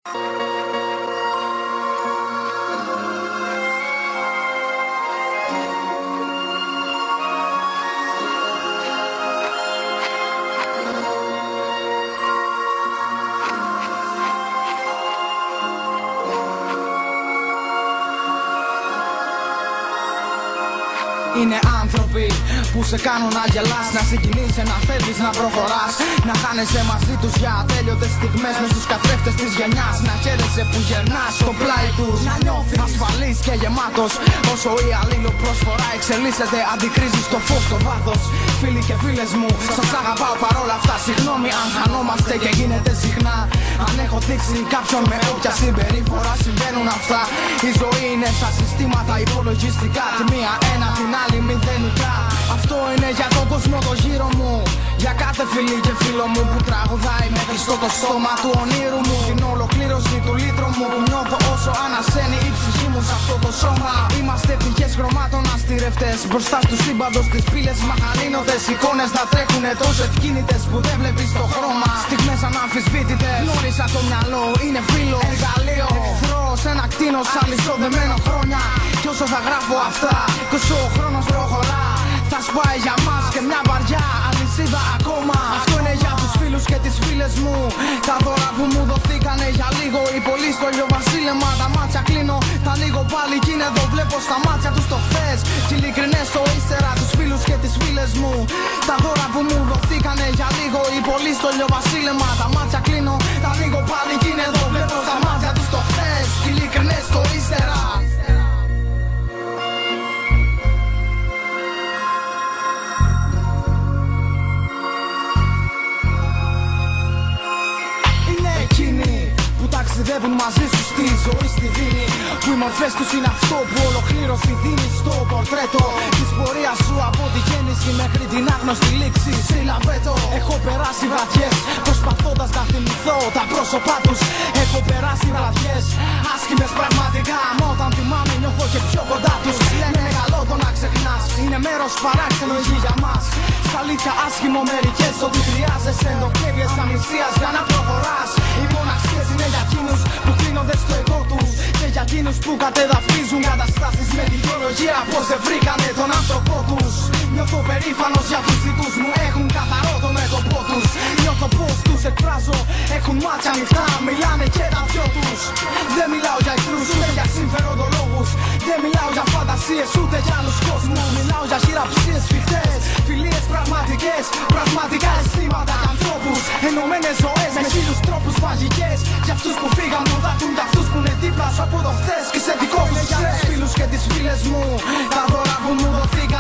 Είναι άνθρωποι που σε κάνουν να γελάς, να συγκινείς, να θέλεις να προχωράς, να χάνεσαι μαζί τους για ατέλειωτες στιγμές μες στους καθρέφτες της γενιάς. Να χαίρεσαι που γερνάς στο πλάι τους, να νιώθεις ασφαλής και γεμάτος. Όσο η αλληλοπρόσφορα εξελίσσεται, αντικρίζεις το φως στο βάθος. Φίλοι και φίλες μου, σας αγαπάω παρόλα αυτά. Συγγνώμη αν χανόμαστε και γίνεται συχνά. Αν έχω δείξει κάποιον με όποια συμπεριφορά συμβαίνουν αυτά. Η ζωή είναι σαν συστήματα υπολογιστικά. Τη μία ένα, την άλλη μηδενικά. Αυτό είναι για τον κόσμο το γύρω μου. Για κάθε φίλη και φίλο μου που τραγουδάει με κλειστό το στόμα του ονείρου μου. Την ολοκλήρωση του λύτρου μου που νιώθω όσο ανασένει η ψυχή μου σε αυτό το σώμα. Είμαστε πηγές χρωμάτων αστηρευτές μπροστά στους σύμπαντος τις πύλες μαχαρίνωτες. Εικόνες να τρέχουνε τόσο ευκίνητες που δεν βλέπεις το χρώμα. Στιγμές αναμφισβήτητες. Γνώρισα το μυαλό, είναι φίλο, εργαλείο. Εχθρός, ένα κτίνος αλυσοδεμένο χρόνια. Κι όσο θα γράφω αυτά, κι όσο ο χρόνος προχωρά, θα σπάει για μας και μια βαριά αλυσίδα ακόμα. Αυτό είναι για τους φίλους και τις φίλες μου. Τα δώρα που μου δοθήκανε για λίγο. Οι πολύ στο ηλιοβασίλεμα, τα μάτια κλείνω. Τα ανοίγω πάλι κι είναι εδώ, βλέπω στα μάτια τους το χθες. Κι ειλικρινές το ύστερα, τους φίλους και τις φίλες μου. Τα δώρα που μου δοθήκανε για λίγο. Οι πολύ στο ηλιοβασίλεμα, τα μάτια κλείνω. Τα ανοίγω πάλι κι είναι εδώ, βλέπω στα μάτια τους το χθες. Κι ειλικρινές το ύστερα. Ταξιδεύουν μαζί σου στη ζωή στη δίνη. Που οι μορφές τους είναι αυτό που ολοκλήρωση δίνει στο πορτρέτο της πορείας σου από τη γέννηση μέχρι την άγνωστη λήξη. Συλλαβέτο. Έχω περάσει βραδιές προσπαθώντας να θυμηθώ τα πρόσωπά τους. Έχω περάσει βραδιές άσχημες πραγματικά. Μα όταν θυμάμαι νιώθω και πιο κοντά τους. Λένε καλό το να ξεχνάς. Είναι μέρος παράξενο η γη για μας. Στα αλήθεια άσχημο μερικές ότι χρειάζεσαι εντοκεύειες αμυσίας για να προχωράς. Οι μοναξίες είναι για εκείνους που κλείνονται στο εγώ τους και για εκείνους που κατεδαφίζουν καταστάσεις με τη γεωλογία πως δεν βρήκανε τον άνθρωπό τους. Νιώθω περήφανος για τους δικούς μου, έχουν καθαρό το μέτωπό τους. Νιώθω πως τους εκφράζω, έχουν μάτια ανοιχτά, μιλάνε και τα δυο τους. Δεν μιλάω για εχθρούς ούτε για συμφεροντολόγους. Δεν μιλάω για φαντασίες ούτε για άλλους κόσμους. Μιλάω για χειραψίες σφιχτές, φιλίες πραγματικές, πραγματικά αισθήματα για ανθρώπους. Ενωμένες ζωές με χίλιους τρόπους μαγικές. Για αυτούς που φύγαν που δάκουν, για αυτούς που είναι δίπλα σου από το χθες. Και σε δικό τους για τους φίλους και τις φίλες μου. Τα δώρα που μου δοθήκαν